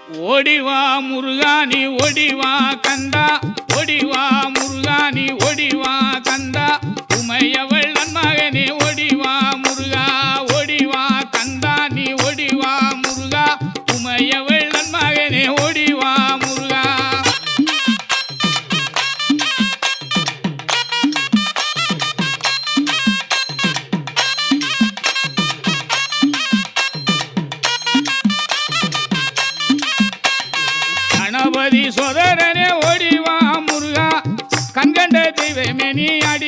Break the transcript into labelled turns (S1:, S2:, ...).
S1: ஓடிவா முருகா நீ ஓடிவா கந்தா, ஓடிவா முருகா நீ ஓடிவா கந்தா, உமையவள் நன்மகனே ஓடிவா முருகா, ஓடிவா கந்தா நீ ஓடிவா முருகா, உமையவள் நன்மகனே ஓடிவா முருகா. கணபதி சோதரனே ஓடிவா முருகா, கண்கண்ட தெய்வமே நீ அடி